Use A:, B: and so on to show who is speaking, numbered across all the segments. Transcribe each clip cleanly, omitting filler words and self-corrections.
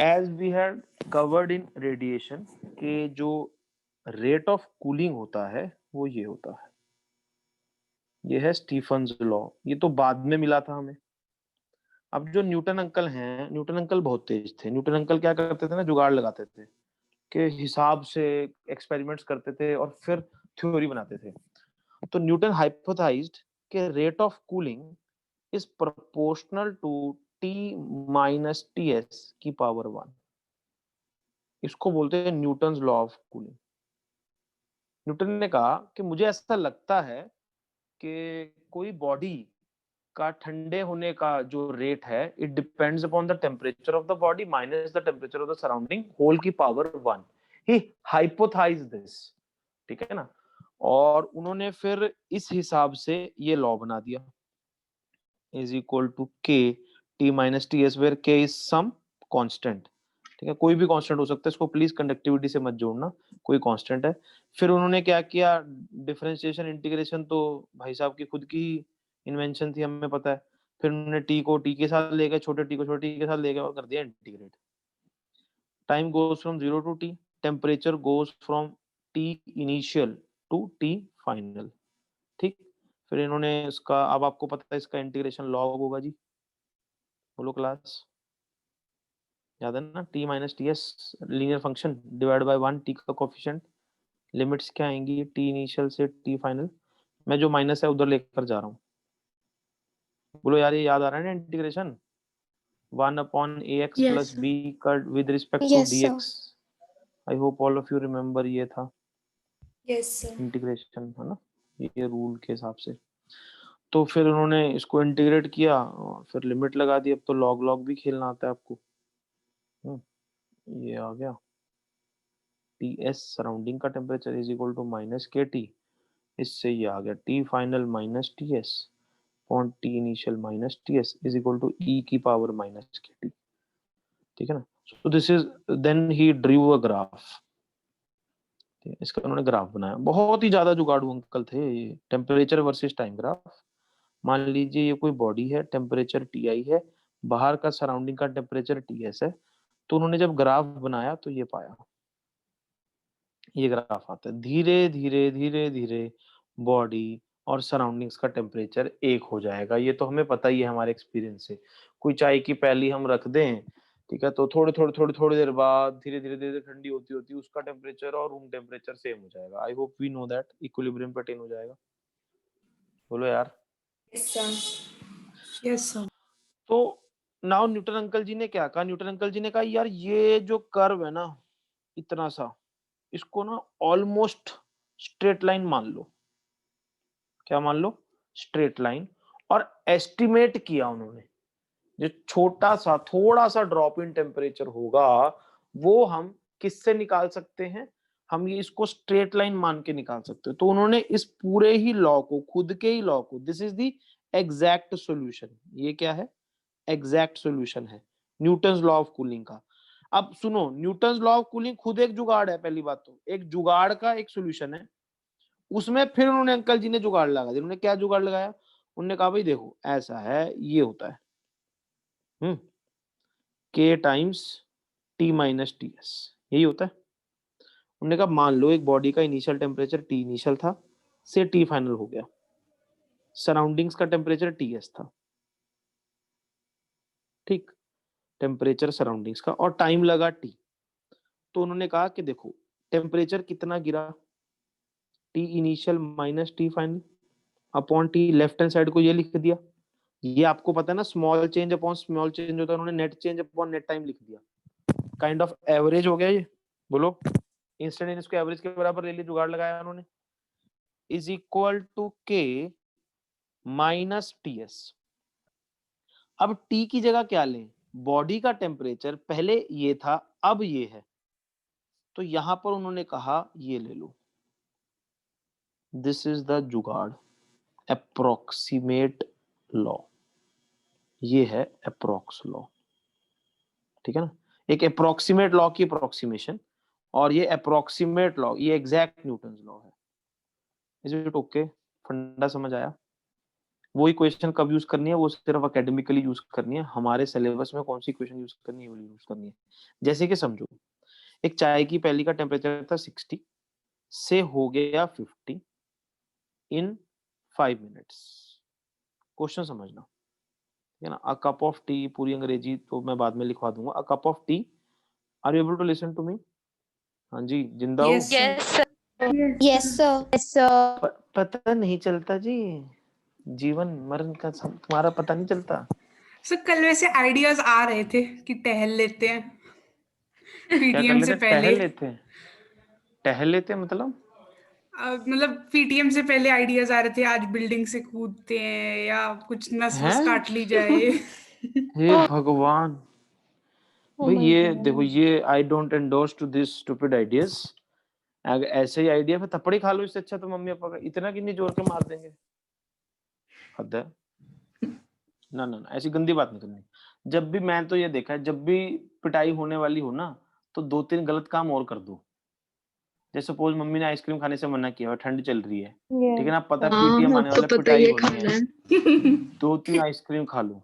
A: As we had covered in radiation के जो rate of cooling होता है वो ये होता है, ये है स्टीफन्स लॉ। ये तो बाद में मिला था हमें। अब जो न्यूटन अंकल हैं, न्यूटन अंकल बहुत तेज थे। न्यूटन अंकल क्या करते थे ना, जुगाड़ लगाते थे के हिसाब से एक्सपेरिमेंट्स करते थे और फिर थ्योरी बनाते थे। तो न्यूटन हाइपोथेसाइज्ड के rate of cooling is proportional to T minus T S की पावर 1। इसको बोलते हैं Newton law of cooling. Newton ने कहा कि मुझे ऐसा लगता है कि कोई बॉडी का ठंडे होने का जो रेट है, it depends upon the temperature of the body minus the temperature of the surrounding whole की पावर 1। ही हाइपोथाइज दिस, ठीक है ना। और उन्होंने फिर इस हिसाब से ये लॉ बना दिया, is equal to K T minus T S, where K is some constant. ठीक है, कोई भी कांस्टेंट हो सकता है, इसको प्लीज कंडक्टिविटी से मत जोड़ना, कोई कांस्टेंट है। फिर उन्होंने क्या किया, डिफरेंशिएशन इंटीग्रेशन तो भाई साहब की खुद की इन्वेंशन थी, हमें पता है। फिर उन्होंने टी को टी के साथ ले गए, छोटे टी को छोटे टी के साथ ले गए और कर दिया integrate. Time goes from 0 to T, temperature goes from T initial to T final. ठीक। फिर इन्होंने इसका, अब आपको पता है इसका इंटीग्रेशन लॉग होगा जी, बोलो क्लास, याद है ना। T minus T S linear function divide by 1 T का कोफिशिएंट। लिमिट्स क्या आएंगी, टी इनिशियल से टी फाइनल। मैं जो माइनस है उधर लेकर जा रहा हूँ। बोलो यार, ये याद आ रहा है ना integration, 1 upon a x
B: Yes,
A: plus
B: sir.
A: B का with respect to
B: Yes,
A: d
B: sir.
A: X. I hope all of you remember, ये था
B: Yes, sir.
A: इंटीग्रेशन, है ना, ये रूल के हिसाब से। तो फिर उन्होंने इसको इंटीग्रेट किया और फिर लिमिट लगा दी। अब तो लॉग लॉग भी खेलना आता है आपको। ये आ गया, टी एस सराउंडिंग का temperature is equal to minus k T. इससे ये आ गया T final minus T S upon T initial minus T S is equal to e की पावर माइनस के टी। ठीक है ना। So this is, then he drew a graph. इसका उन्होंने ग्राफ बनाया। बहुत ही ज्यादा जुगाड़ू अंकल थे ये। Temperature versus time graph. मान लीजिए ये कोई बॉडी है, टेम्परेचर टी आई है, बाहर का सराउंडिंग का टेम्परेचर टी एस है। तो उन्होंने जब ग्राफ बनाया तो ये पाया, ये ग्राफ आता है, धीरे धीरे धीरे धीरे बॉडी और सराउंडिंग्स का टेम्परेचर एक हो जाएगा। ये तो हमें पता ही है हमारे एक्सपीरियंस से। कोई चाय की प्याली हम रख दें, ठीक है, तो थोड़ी देर बाद धीरे धीरे धीरे ठंडी होती होती उसका टेम्परेचर और रूम टेम्परेचर सेम हो जाएगा। I hope we know that equilibrium पे अटेन हो जाएगा। बोलो यार।
B: Yes, sir. Yes, sir.
A: तो नाउ न्यूटन अंकल जी ने क्या कहा, न्यूटन अंकल जी ने कहा यार ये जो कर्व है ना, इतना सा, इसको ना ऑलमोस्ट स्ट्रेट लाइन मान लो। क्या मान लो, स्ट्रेट लाइन। और एस्टिमेट किया उन्होंने, जो छोटा सा थोड़ा सा ड्रॉप इन टेम्परेचर होगा वो हम किससे निकाल सकते हैं, हम ये इसको स्ट्रेट लाइन मान के निकाल सकते हैं। तो उन्होंने इस पूरे ही लॉ को, खुद के ही लॉ को, this is the exact solution. ये क्या है, एग्जैक्ट सॉल्यूशन है न्यूटन्स लॉ ऑफ कूलिंग का। अब सुनो, न्यूटन्स लॉ ऑफ कूलिंग खुद एक जुगाड़ है। पहली बात तो एक जुगाड़ का एक सॉल्यूशन है, उसमें फिर उन्होंने अंकल जी ने जुगाड़ लगा दिया। उन्होंने क्या जुगाड़ लगाया, उन्होंने कहा भाई देखो ऐसा है, ये होता है के times T minus T S, यही होता है। उन्होंने कहा मान लो एक बॉडी का इनिशियल टेम्परेचर टी इनिशियल था, से टी फाइनल हो गया, सराउंडिंग्स का टेम्परेचर टी एस था। ठीक, टेम्परेचर सराउंडिंग्स का और टाइम लगा टी। तो उन्होंने कहा कि देखो टेम्परेचर कितना गिरा, T initial minus T final upon T, left hand side को ये लिख दिया। ये आपको पता है ना, small change upon small change होता है, उन्होंने net change upon net time लिख दिया। काइंड ऑफ एवरेज हो गया ये। बोलो, इंस्टेंटेनियस को एवरेज के बराबर ले लिया, जुगाड़ लगाया उन्होंने। इज इक्वल टू के माइनस टी एस। अब टी की जगह क्या लें, बॉडी का टेम्परेचर पहले ये था, अब ये है, तो यहां पर उन्होंने कहा ये ले लो, दिस इज द जुगाड़, अप्रोक्सीमेट लॉ। ये है अप्रोक्स लॉ। ठीक है ना, एक अप्रोक्सीमेट लॉ की अप्रोक्सीमेशन, और ये अप्रोक्सीमेट लॉ, ये एग्जैक्ट न्यूटन लॉ है। इज इट ओके, फंडा समझ आया। वही क्वेश्चन कब यूज करनी है, वो सिर्फ अकेडमिकली यूज करनी है। हमारे सिलेबस में कौन सी क्वेश्चन यूज करनी है, वो यूज करनी है। जैसे कि समझो, एक चाय की प्याली का टेम्परेचर था 60 से हो गया 50 इन 5 मिनट्स। क्वेश्चन समझना, ठीक है ना। अ कप ऑफ टी, पूरी अंग्रेजी तो मैं बाद में लिखवा दूंगा। A cup of tea, are you able to listen to me? हाँ जी, जिंदा हो?
B: Yes, sir.
C: Yes, sir.
B: Yes, sir.
C: Yes, sir.
A: पता नहीं चलता जी, जीवन मरण का तुम्हारा पता नहीं चलता।
B: सर कल वैसे आइडियाज आ रहे थे कि टहल लेते हैं
A: क्या कर
B: पीटीएम से
A: लेते?
B: पहले।
A: टहल लेते हैं? टहल लेते हैं मतलब?
B: मतलब पीटीएम से पहले आइडियाज आ रहे थे, आज बिल्डिंग से कूदते हैं या कुछ नस वस
A: हैं?
B: काट ली जाए
A: हे भगवान!
C: Oh
A: भाई
C: my
A: ये देखो,
C: God.
A: ये I don't endorse to this stupid ideas. अगर ऐसे ही आइडिया पे थप्पड़ी खा लो, इससे अच्छा तो मम्मी पापा का इतना कितनी जोर के मार देंगे। हद है। ना ना ना, ऐसी गंदी बात नहीं करनी। जब भी, मैं तो ये देखा है, जब भी पिटाई होने वाली हो ना, तो 2-3 गलत काम और कर दो। जैसे सपोज मम्मी ने आइसक्रीम खाने से मना किया और ठंड चल रही है, ठीक है
C: Yes.
A: ना, पता है
C: हाँ,
A: पीटीएम आने
C: अब तो
A: वाला,
C: पता ही
A: पिटाई
C: है
A: होनी है,
C: खाना है।
A: 2-3 आइसक्रीम खा लो।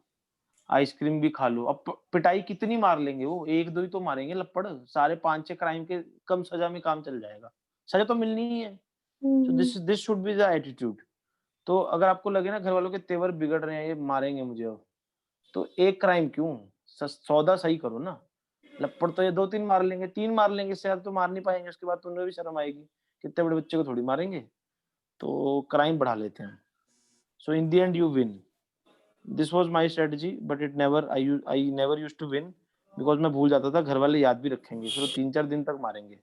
A: आइसक्रीम भी खा लो। अब पिटाई कितनी मार लेंगे वो, 1-2 ही तो मारेंगे लपड़, सारे 5-6 क्राइम के कम सजा में काम चल जाएगा। सजा तो मिलनी ही है। So this should be the attitude. तो अगर आपको लगे ना घर वालों के तेवर बिगड़ रहे हैं, ये मारेंगे मुझे अब, तो एक क्राइम क्यों, सौदा सही करो ना। लपड़ तो ये 2-3 मार लेंगे, 3 मार लेंगे, इससे ज्यादा तो मार नहीं पाएंगे। उसके बाद तो उन्हें भी शर्म आएगी, कितने बड़े बच्चे को थोड़ी मारेंगे। तो क्राइम बढ़ा लेते हैं। So in the end you win. This was my strategy, but it never, I never used to win, because मैं भूल जाता था। घर वाले याद भी रखेंगे, फिर 3-4 दिन तक मारेंगे।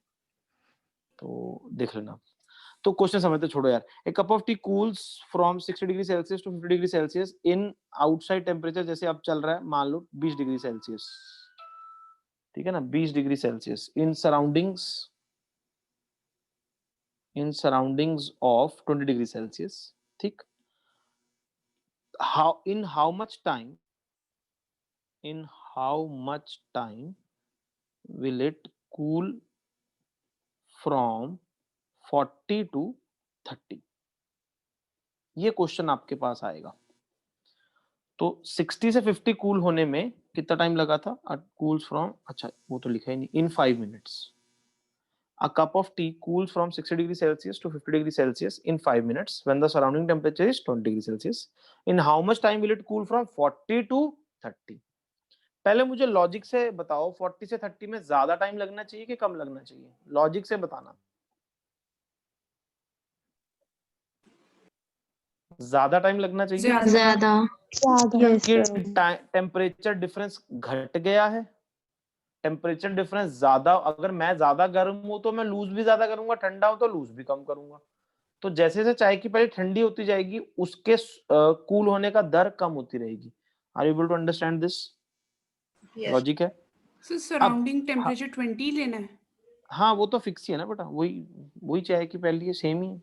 A: तो देख लेना। तो क्वेश्चन समझते, छोड़ो यार। A cup of tea cools from 60 degree Celsius to 50 degree Celsius in outside temperature, जैसे अब चल रहा है मान लो 20 डिग्री सेल्सियस, ठीक है ना, 20 degree Celsius in surroundings of 20 degree Celsius, ठीक। How in how much time, in how much time will it cool from 40 to 30? ये क्वेश्चन आपके पास आएगा। तो 60 से 50 कूल होने में कितना टाइम लगा था? कूल्स फ्रॉम, अच्छा वो तो लिखा ही नहीं, इन 5 minutes. A cup of tea cools from 60 degrees Celsius to 50 degrees Celsius in 5 minutes when the surrounding temperature is 20 degrees Celsius. In how much time will it cool from 40 to 30? पहले मुझे logic से बताओ, 40 से 30 में ज्यादा time लगना चाहिए कि कम लगना चाहिए? लॉजिक से बताना। ज्यादा टाइम लगना चाहिए
B: ज्यादा।
C: Yes,
A: कि
C: sir.
A: टेम्परेचर डिफरेंस घट गया है। टेम्परेचर डिफरेंस ज्यादा, अगर मैं ज्यादा गर्म हूं तो मैं लूज भी ज्यादा करूंगा, ठंडा हूं तो लूज भी कम करूंगा। तो जैसे जैसे चाय की पहले ठंडी होती जाएगी, उसके कूल होने का दर कम होती रहेगी। Are you able to understand this?
B: Yes.
A: Logic है।
B: सर
A: अब
B: सराउंडिंग टेम्परेचर 20 लेना है।
A: हाँ, वो तो फिक्स ही है ना बेटा, वही वही चाय की पहली है, सेम ही है।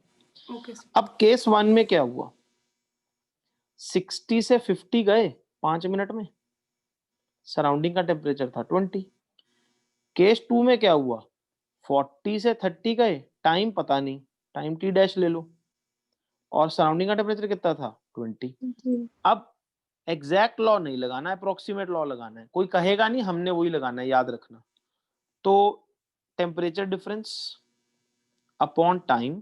B: Okay sir.
A: अब केस 1 में क्या हुआ? 60 से 50 गए 5 मिनट में, सराउंडिंग का टेम्परेचर था 20। केस 2 में क्या हुआ? 40 से 30 गए, टाइम पता नहीं, टाइम टी डैश ले लो, और सराउंडिंग का टेम्परेचर कितना था? 20।
C: जी.
A: अब एग्जैक्ट लॉ नहीं लगाना है, अप्रोक्सीमेट लॉ लगाना है। कोई कहेगा नहीं, हमने वही लगाना है, याद रखना। तो temperature difference upon time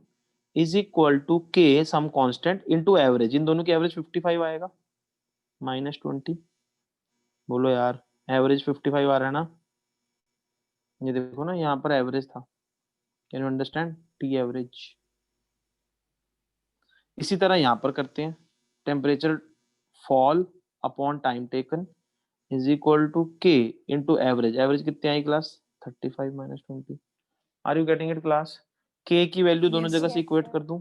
A: is equal to K some constant into average. इन दोनों की एवरेज 55 आएगा, -20। बोलो यार, एवरेज 55 आ रहा है ना? ये देखो ना, यहाँ पर एवरेज था। Can you understand? T average. इसी तरह यहाँ पर करते हैं। Temperature fall upon time taken is equal to के इंटू एवरेज। एवरेज कितनी I class? 35 -20। Are you getting it class? K की वैल्यू दोनों
B: Yes,
A: जगह
B: sir.
A: से इक्वेट कर दूं।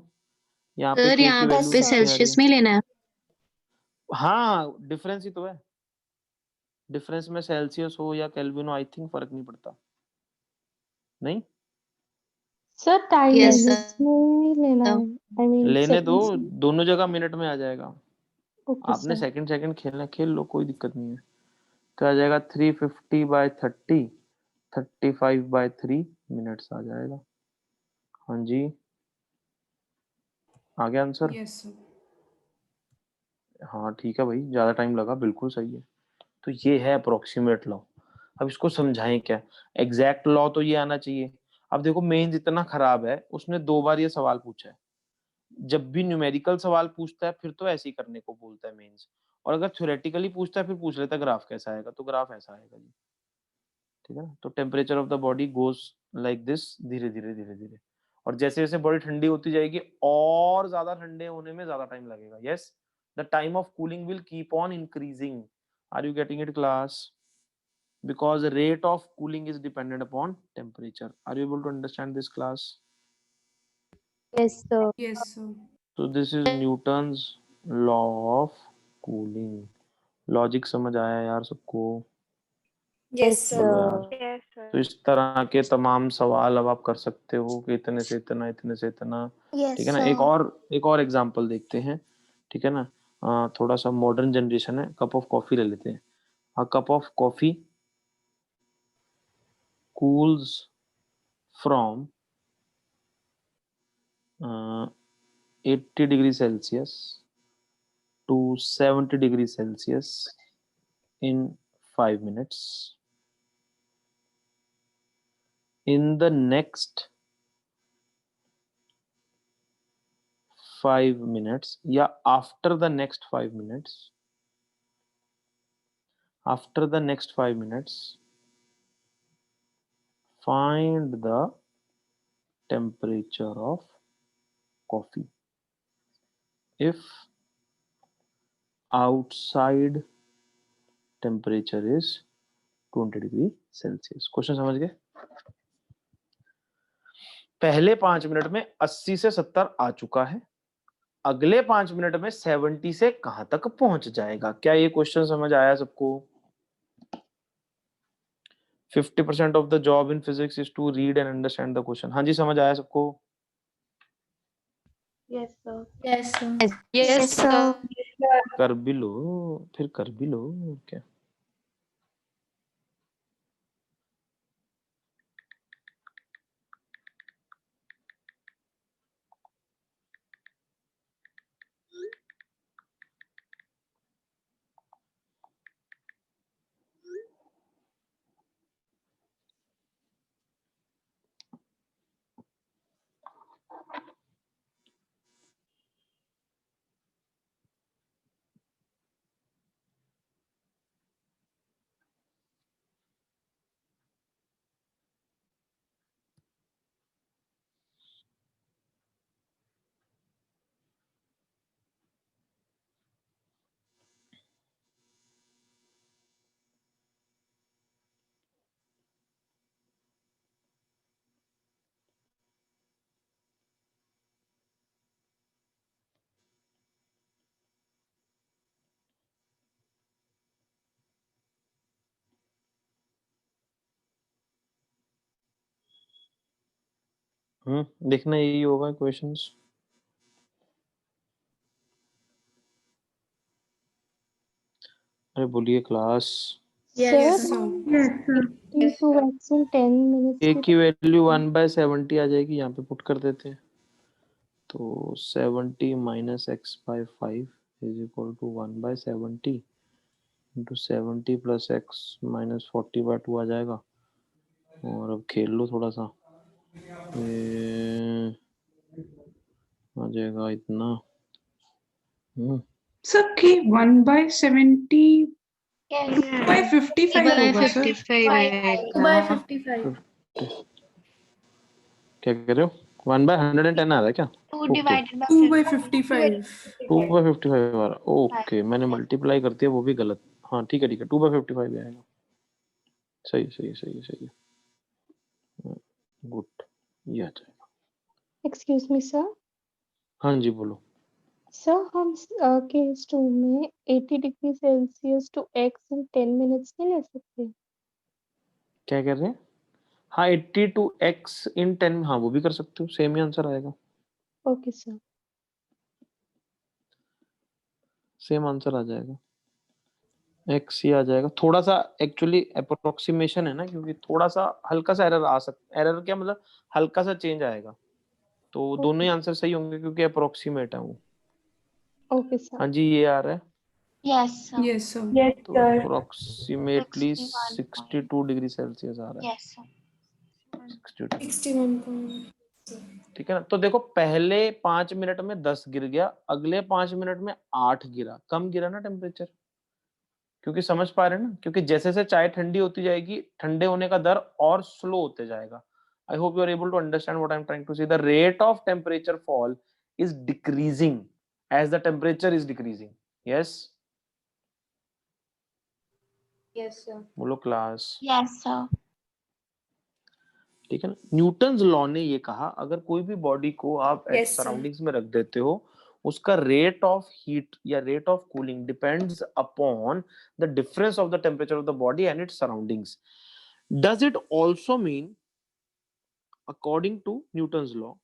A: यहाँ पे
C: सर
A: के
C: यहाँ
A: की वैल्यू
C: पे
A: कितनी आ रही
C: सेल्सियस
A: है?
C: में लेना है.
A: हाँ, डिफरेंस ही तो है। डिफरेंस में सेल्सियस हो या केल्विन हो, आई थिंक फर्क नहीं पड़ता। नहीं
D: sir time
C: Yes,
D: units
C: sir.
D: में ही लेना है, आई मीन
A: लेने दो,
D: सेकंड्स में.
A: दोनों जगह मिनट में आ जाएगा।
D: ओके
A: आपने
D: सर.
A: सेकंड सेकंड खेलना, खेल लो, कोई दिक्कत नहीं है। तो आ जाएगा 350/30, 35/3 मिनट्स आ जाएगा। हाँ जी, आ गया आंसर।
B: Yes, sir.
A: हाँ ठीक है भाई, ज्यादा टाइम लगा, बिल्कुल सही है। तो ये है अप्रोक्सीमेट लॉ। अब इसको समझाएं क्या? एग्जैक्ट लॉ तो ये आना चाहिए। अब देखो मेंस इतना खराब है, उसने 2 बार ये सवाल पूछा है। जब भी न्यूमेरिकल सवाल पूछता है फिर तो ऐसे ही करने को बोलता है मेंस, और अगर थ्योरेटिकली पूछता है फिर पूछ लेता है ग्राफ कैसा आएगा, तो ग्राफ ऐसा आएगा जी। ठीक है ना? तो temperature of the body goes like this, धीरे धीरे धीरे धीरे, और जैसे जैसे बॉडी ठंडी होती जाएगी और ज्यादा ठंडे होने में ज्यादा टाइम लगेगा। Yes, the time of cooling will keep on increasing. Are you getting it class? Because rate of cooling is dependent upon temperature. Are you able to understand this class?
C: Yes, sir.
B: Yes, sir.
A: So this is Newton's law of cooling. Logic समझ आया यार सबको?
C: Yes,
A: बोलो यार।
C: sir.
E: Yes, sir.
A: तो इस तरह के तमाम सवाल अब आप कर सकते हो कि इतने से इतना, इतने से इतना।
C: Yes,
A: ठीक है ना?
C: sir.
A: एक और एग्जांपल देखते हैं। ठीक है ना? थोड़ा सा मॉडर्न जनरेशन है। कप ऑफ कॉफी ले लेते हैं। अ cup of coffee cools from 80 degrees Celsius to 70 degrees Celsius in 5 minutes. In the next 5 minutes, या after the next 5 minutes, after the next 5 minutes, find the temperature of coffee. If outside temperature is 20 degree Celsius. Question समझ गए? पहले 5 minute में 80 से 70 आ चुका है, अगले 5 minute में 70 से कहां तक पहुंच जाएगा? क्या ये क्वेश्चन समझ आया सबको? 50% of the job in physics is to read and understand the question. हाँ जी, समझ आया सबको?
C: Yes, sir.
E: Yes, sir.
C: Yes, sir.
A: कर भी लो, फिर कर भी लो, क्या? देखना यही होगा क्वेश्चंस। अरे बोलिए class.
B: Yes,
D: Sir,
B: sir.
D: 82x in 10 minutes
A: ए
D: की
A: की वैल्यू 1/70 आ जाएगी, यहाँ पे पुट कर देते हैं। तो 70 minus x by 5 is equal to 1/70 into 70 plus x minus 40/2 आ जाएगा। और अब खेल लो थोड़ा सा, ये आ जाएगा इतना।
B: Sir, कि 1/70 2/55 होगा सर।
E: 55 आएगा।
C: 2/55.
A: क्या कह रहे हो? 1/110 आ रहा है क्या?
C: 2
A: ओके,
C: divided by
B: 2/55.
A: 2/55 आ रहा। ओके, मैंने मल्टीप्लाई कर दिया, वो भी गलत। हाँ ठीक है, 2/55 आएगा। सही सही सही सही, गुड, ये आ जाएगा।
D: Excuse me, sir.
A: हाँ जी बोलो।
D: Sir, हम केस 2 में 80 degree Celsius to x in 10 minutes नहीं ले सकते?
A: क्या कह रहे हैं? हाँ 80 to x in 10, हाँ वो भी कर सकते हो, सेम ही आंसर आएगा।
D: Okay sir.
A: सेम आंसर आ जाएगा, x ही आ जाएगा। थोड़ा सा एक्चुअली अप्रोक्सीमेशन है ना, क्योंकि थोड़ा सा हल्का सा एरर आ सकता, एरर क्या मतलब, हल्का सा चेंज आएगा। तो दोनों ही आंसर सही होंगे क्योंकि अप्रोक्सीमेट है वो।
D: Okay, sir.
A: हाँ जी, ये आ रहा है।
E: Yes, sir.
B: Yes, sir.
C: Yes,
A: तो
C: sir.
A: अप्रोक्सीमेटली
E: 61
A: 62 डिग्री सेल्सियस आ रहा है।
E: Yes, sir.
A: 62।
B: 61.
A: ठीक है ना। तो देखो, पहले 5 मिनट में 10 गिर गया, अगले 5 मिनट में 8 गिरा। कम गिरा ना टेम्परेचर, क्योंकि समझ पा रहे हैं ना, क्योंकि जैसे जैसे चाय ठंडी होती जाएगी, ठंडे होने का दर और स्लो होते जाएगा। I hope you are able to understand what I am trying to say. The rate of temperature fall is decreasing as the temperature is decreasing. Yes,
C: Yes, sir.
A: बोलो क्लास।
E: Yes, sir.
A: ठीक है ना। Newton's law ने ये कहा, अगर कोई भी बॉडी को आप
B: Yes, sir.
A: सराउंडिंग्स में रख देते हो, उसका रेट ऑफ हीट या rate of cooling depends upon the difference of the temperature of the body and its surroundings. Does it also mean, according to Newton's law,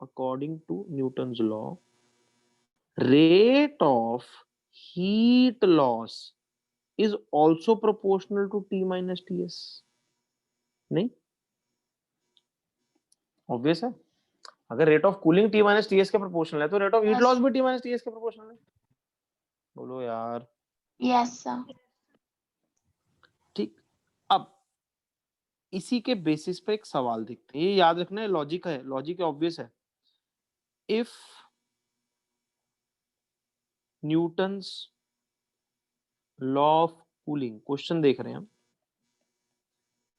A: according to Newton's law, rate of heat loss is also proportional to T minus Ts? नहीं, obvious है। अगर rate of cooling T minus Ts के proportional है, तो rate of heat
E: Yes.
A: Loss भी T minus Ts के proportional है। बोलो यार।
E: Yes, sir.
A: ठीक। अब इसी के बेसिस पे एक सवाल देखते हैं। ये याद रखना है, लॉजिक है, लॉजिक ऑब्वियस है। If Newton's law of cooling, question देख रहे हैं हम,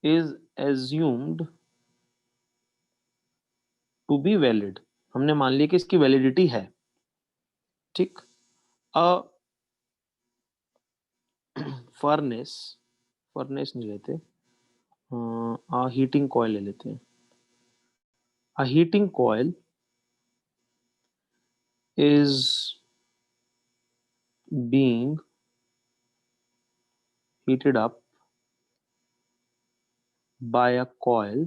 A: is assumed to be valid, हमने मान लिया कि इसकी वैलिडिटी है। ठीक। अ फर्नेस, फर्नेस नहीं लेते, हीटिंग कॉइल ले लेते हैं। अ heating coil is being heated up by a coil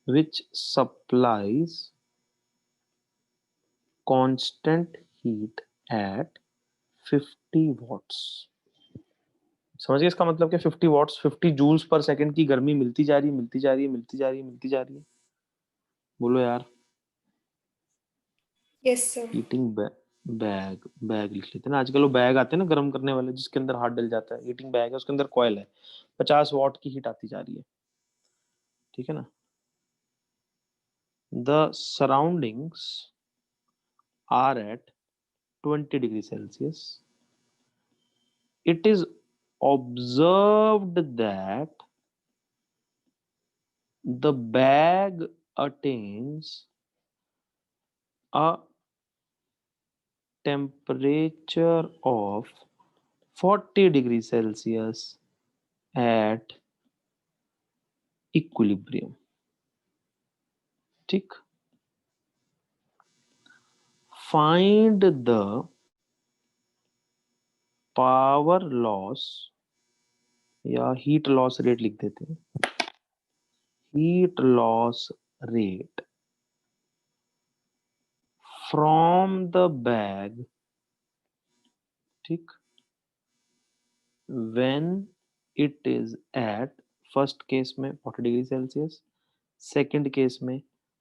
A: which supplies constant heat at 50 watts। समझिए इसका मतलब क्या, 50 वॉट्स, 50 जूल्स पर सेकंड की गर्मी मिलती जा रही है, मिलती जा रही है, मिलती जा रही है, मिलती जा रही है। बोलो यार।
B: Yes, sir.
A: Heating bag, bag लिख लेते हैं ना। आजकल वो बैग आते हैं ना गर्म करने वाले, जिसके अंदर हाथ डल जाता है। हीटिंग बैग है, उसके अंदर कॉइल है, 50 वॉट की हीट आती जा रही है। ठीक है ना। The surroundings are at 20 degree Celsius. It is observed that the bag attains a temperature of 40 degrees Celsius at equilibrium। ठीक। फाइंड द पावर लॉस, या हीट लॉस रेट लिख देते हैं, heat loss rate from the bag. ठीक। When it is at, first case में 40 degree Celsius, second case में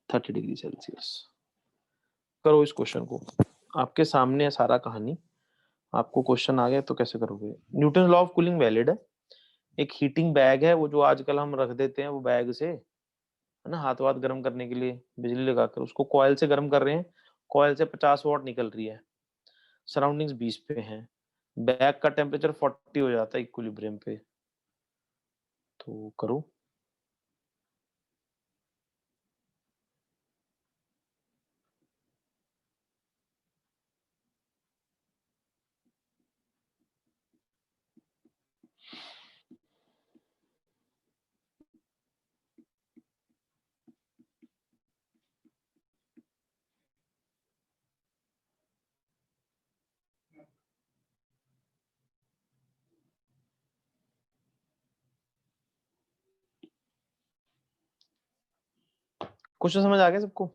A: 30 degree Celsius. करो इस क्वेश्चन को, आपके सामने है सारा कहानी। आपको क्वेश्चन आ गया तो कैसे करोगे। Newton law of cooling valid है। एक हीटिंग बैग है, वो जो आजकल हम रख देते हैं, वो बैग से, है ना, हाथ वाथ गर्म करने के लिए बिजली लगाकर उसको कॉइल से गर्म कर रहे हैं। कॉइल से 50 वॉट निकल रही है, सराउंडिंग्स 20 पे हैं, बैग का टेम्परेचर 40 हो जाता है इक्विलिब्रियम पे। तो करो। क्वेश्चन समझ आ गया सबको?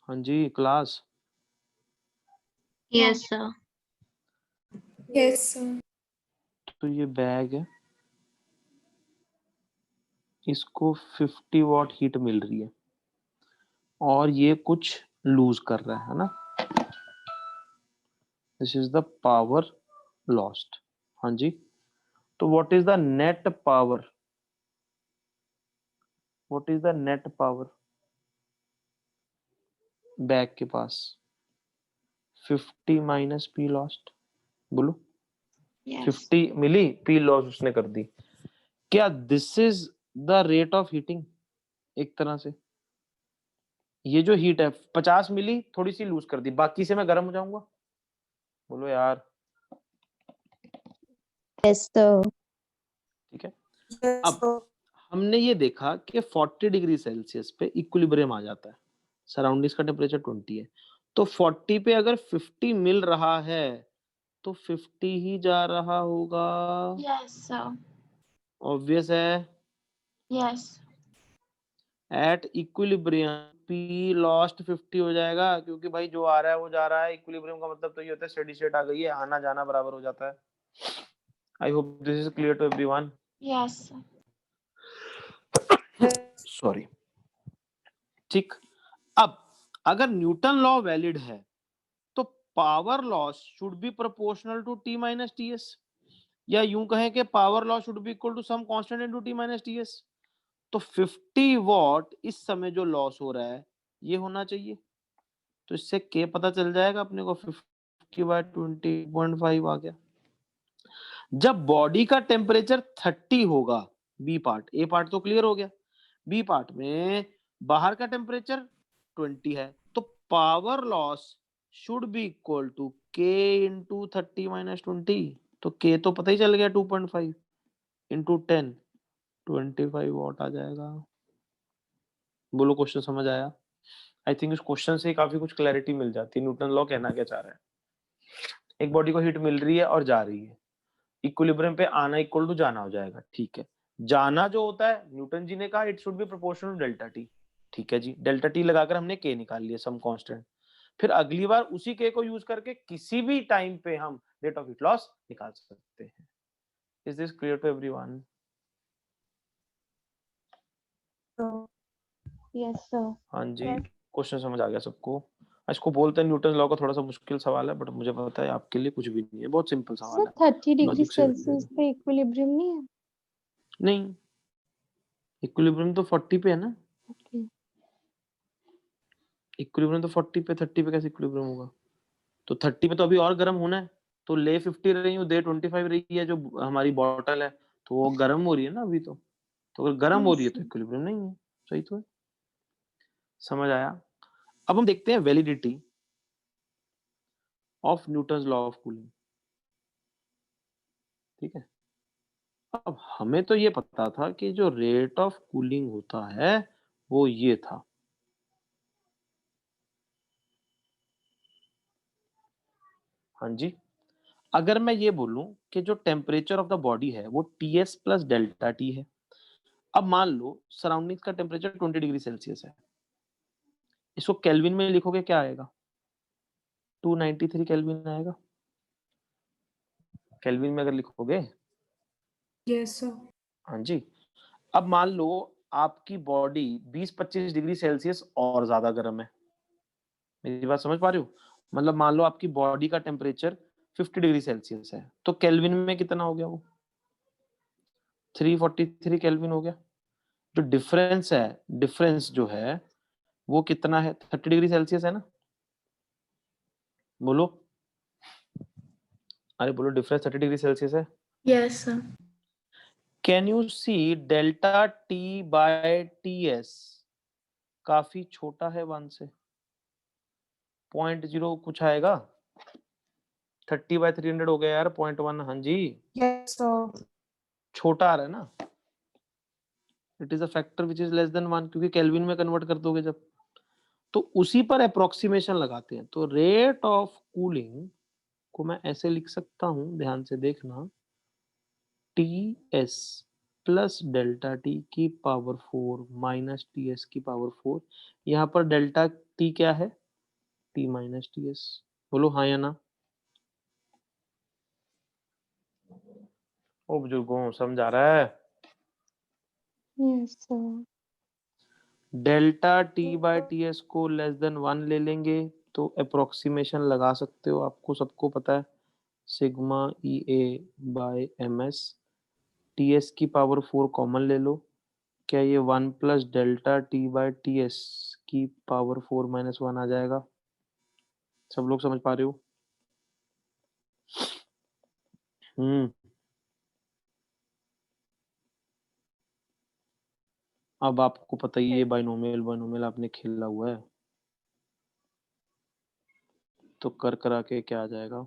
A: हाँ जी class.
E: Yes, sir.
B: Yes, sir.
A: तो ये बैग है, इसको 50 वॉट हीट मिल रही है और ये कुछ लूज कर रहा है ना, this is the power lost. हाँ जी, तो what is the net power, what is the net power bag के पास? 50 माइनस पी लॉस्ट, बोलो।
E: Yes.
A: 50 मिली, पी लॉस उसने कर दी। क्या this is the rate of heating? एक तरह से ये जो हीट है 50 मिली, थोड़ी सी लूज कर दी, बाकी से मैं गर्म हो जाऊंगा। बोलो यार।
D: Yes, sir.
A: ठीक है, अब हमने ये देखा कि 40 डिग्री सेल्सियस पे इक्विलिब्रियम आ जाता है, सराउंडिंग्स का टेम्परेचर 20 है, तो 40 पे अगर 50 मिल रहा है तो 50 ही जा रहा होगा,
E: Yes, sir.
A: ऑब्वियस है।
E: Yes.
A: At equilibrium P lost 50 हो जाएगा, क्योंकि भाई जो आ रहा है वो जा रहा है। इक्विलिब्रियम का मतलब तो ये होता है स्टेडी स्टेट आ गई है, आना जाना बराबर हो जाता है। I hope this is clear to everyone.
E: Yes, sir.
A: Sorry. ठीक, अब अगर न्यूटन लॉ वैलिड है तो power loss should be proportional to T minus T S, या यूं कहें कि power loss should be equal to some constant into T minus T S. तो 50 वॉट इस समय जो लॉस हो रहा है ये होना चाहिए, तो इससे के पता चल जाएगा अपने को, 50 बाय 20.5 आ गया। जब बॉडी का टेम्परेचर 30 होगा, बी पार्ट, ए पार्ट तो क्लियर हो गया, बी पार्ट में बाहर का टेम्परेचर 20 है, तो power loss should be equal to के इंटू 30 माइनस 20, तो के तो पता ही चल गया, 2.5 इंटू 10, 25 वॉट आ जाएगा। बोलो क्वेश्चन समझ आया? आई थिंक इस क्वेश्चन से काफी कुछ क्लैरिटी मिल जाती है न्यूटन लॉ कहना क्या चाह रहा है। एक बॉडी को हीट मिल रही है और जा रही है, इक्विलिब्रियम पे आना इक्वल टू जाना हो जाएगा, ठीक है। जाना जो होता है न्यूटन जी ने कहा it should be proportional to delta T, ठीक है जी। डेल्टा टी लगाकर हमने के निकाल लिया, सम कांस्टेंट। फिर अगली बार उसी के को यूज करके किसी भी टाइम पे हम रेट ऑफ हीट लॉस निकाल सकते हैं। Is this clear to everyone?
D: Yes, sir.
A: हाँ जी, क्वेश्चन समझ आ गया सबको? इसको बोलते हैं न्यूटन लॉ का थोड़ा सा मुश्किल सवाल है, बट मुझे पता है आपके लिए कुछ भी नहीं है, बहुत सिंपल
D: Sir,
A: सवाल है,
D: 30 डिग्री
A: लॉजिक से।
D: सेल्सियस पे इक्विलिब्रियम नहीं है?
A: नहीं, इक्विलिब्रियम तो 40 पे है ना,
D: Okay.
A: इक्विलिब्रियम तो 40 पे, 30 पे कैसे इक्विलिब्रियम होगा? तो 30 पे तो अभी और गर्म होना है, तो ले 50 रही हूँ, दे 25 रही है जो हमारी बॉटल है, तो वो गर्म हो रही है ना अभी तो अगर गर्म हो रही है
D: Yes,
A: तो
D: sir.
A: इक्विलिब्रियम नहीं है, सही तो है। समझ आया? अब हम देखते हैं validity of Newton's law of cooling. ठीक है, अब हमें तो ये पता था कि जो रेट ऑफ कूलिंग होता है वो ये था, हाँ जी। अगर मैं ये बोलूं कि जो टेम्परेचर ऑफ द बॉडी है वो Ts प्लस डेल्टा टी है, अब मान लो सराउंडिंग का टेम्परेचर 20 डिग्री सेल्सियस है, इसको केल्विन में लिखोगे क्या आएगा? 293 केल्विन आएगा, केल्विन में अगर लिखोगे।
B: Yes sir.
A: हाँ जी, अब मान लो आपकी बॉडी 20-25 डिग्री सेल्सियस और ज्यादा गर्म है, मेरी बात समझ पा रहे हो? मतलब मान लो आपकी बॉडी का टेम्परेचर 50 डिग्री सेल्सियस है, तो केल्विन में कितना हो गया? वो 343 केल्विन हो गया। जो डिफरेंस है, डिफरेंस जो है वो कितना है? 30 डिग्री सेल्सियस है ना, बोलो, अरे बोलो, डिफरेंस 30 डिग्री सेल्सियस है।
E: Yes, sir.
A: Can you see delta T by T S काफी छोटा है 1 से, 0.0 कुछ आएगा, 30 बाय 300 हो गया यार, 0.1। हाँ जी,
B: यस सर।
A: छोटा आ रहा है ना, it is a factor which is less than 1, क्योंकि केल्विन में कन्वर्ट कर दोगे जब, तो उसी पर अप्रोक्सीमेशन लगाते हैं। तो रेट ऑफ कूलिंग को मैं ऐसे लिख सकता हूं, ध्यान से देखना, T S plus delta T की पावर 4 माइनस टी एस की पावर 4। यहाँ पर डेल्टा टी क्या है? T minus T S. बोलो हाँ या ना? ओ बुजुर्गों, समझ आ रहा है?
D: Yes, sir.
A: Delta T by T S को लेस देन 1 ले लेंगे तो अप्रोक्सीमेशन लगा सकते हो, आपको सबको पता है sigma e a by m s. T S की पावर 4 कॉमन ले लो, क्या ये 1 plus delta T by T S की पावर 4 माइनस 1 आ जाएगा? सब लोग समझ पा रहे हो? अब आपको पता ही है बाइनोमियल बाइनोमियल आपने खेला हुआ है, तो कर करा के क्या आ जाएगा?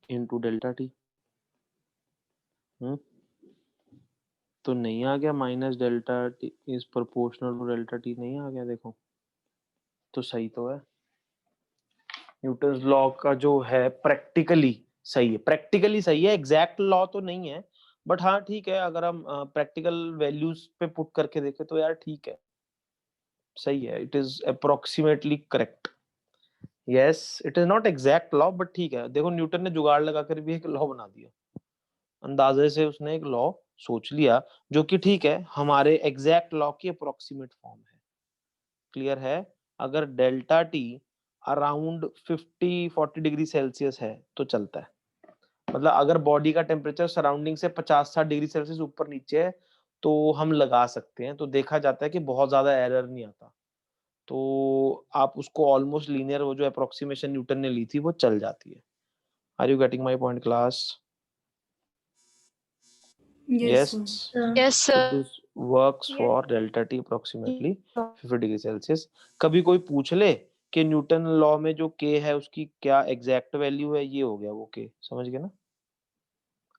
A: Into delta T. तो नहीं आ गया, minus delta T is proportional to delta T, नहीं आ गया? देखो तो सही तो है। न्यूटन्स लॉ का जो है प्रैक्टिकली सही है, प्रैक्टिकली सही है, एग्जैक्ट लॉ तो नहीं है, बट हाँ ठीक है, अगर हम प्रैक्टिकल वैल्यूज पे पुट करके देखें तो यार ठीक है, सही है, it is approximately correct. Yes, it is not exact law but ठीक है। देखो न्यूटन ने जुगाड़ लगाकर भी एक लॉ बना दिया, अंदाजे से उसने एक लॉ सोच लिया जो कि ठीक है, हमारे एग्जैक्ट लॉ की अप्रोक्सीमेट फॉर्म है। क्लियर है? अगर delta T around 50-40 degree Celsius है तो चलता है, मतलब अगर बॉडी का टेम्परेचर सराउंडिंग से 50-60 डिग्री सेल्सियस ऊपर नीचे है तो हम लगा सकते हैं, तो देखा जाता है कि बहुत ज्यादा एरर नहीं आता, तो आप उसको ऑलमोस्ट लीनियर, वो जो अप्रोक्सीमेशन न्यूटन ने ली थी वो चल जाती है। Are you getting my point class?
B: Yes,
A: Yes.
B: sir.
C: Yes,
A: So
C: sir.
A: this works
C: Yes.
A: for delta t approximately 50 degree Celsius. कभी कोई पूछ ले कि न्यूटन लॉ में जो k है उसकी क्या एग्जैक्ट वैल्यू है, ये हो गया वो k, समझ गए ना?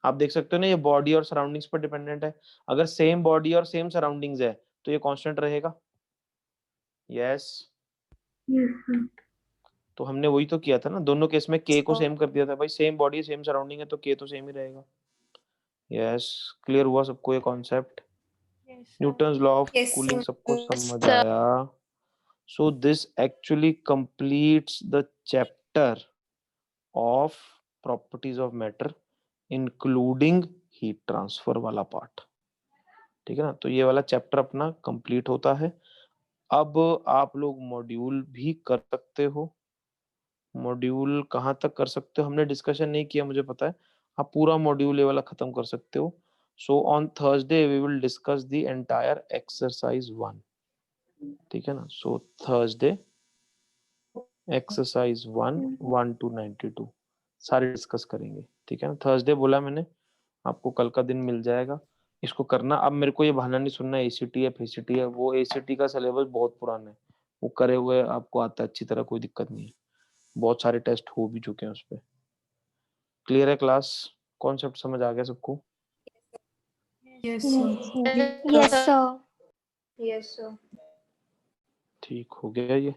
A: आप देख सकते हो ना, ये बॉडी और सराउंडिंग्स पर डिपेंडेंट है। अगर सेम बॉडी और सेम सराउंडिंग्स है तो ये कांस्टेंट रहेगा। Yes,
B: Yes, sir.
A: तो हमने वही तो किया था ना, दोनों केस में k को सेम कर दिया था भाई, सेम बॉडी सेम सराउंडिंग है तो k तो सेम ही रहेगा। यस, क्लियर हुआ सबको ये concept? Newton's law of
C: Yes,
A: cooling
C: sir.
A: सबको
C: Yes,
A: समझ
C: sir.
A: आया? So this actually completes the chapter of properties of matter including heat transfer वाला पार्ट। ठीक है ना, तो ये वाला चैप्टर अपना कंप्लीट होता है। अब आप लोग मॉड्यूल भी कर सकते हो। मॉड्यूल कहाँ तक कर सकते हो हमने डिस्कशन नहीं किया, मुझे पता है, आप पूरा मॉड्यूल ये वाला खत्म कर सकते हो। So on Thursday we will discuss the entire exercise 1। ठीक है ना, सो थर्सडे एक्सरसाइज 1 1 to 92 सारे डिस्कस करेंगे। ठीक है ना, थर्सडे बोला मैंने, आपको कल का दिन मिल जाएगा, इसको करना। अब मेरे को ये बहाना नहीं सुनना एसीटी है फेसीटी है, वो एसीटी का सिलेबस बहुत पुराना है, वो करे हुए आपको आता है अच्छी तरह, कोई दिक्कत नहीं है, बहुत सारे टेस्ट हो भी चुके हैं उस पर। क्लियर है क्लास? कॉन्सेप्ट समझ आ गया सबको?
B: Yes,
D: Yes,
B: sir.
D: sir.
C: Yes, sir. Yes, sir.
A: ठीक हो गया ये।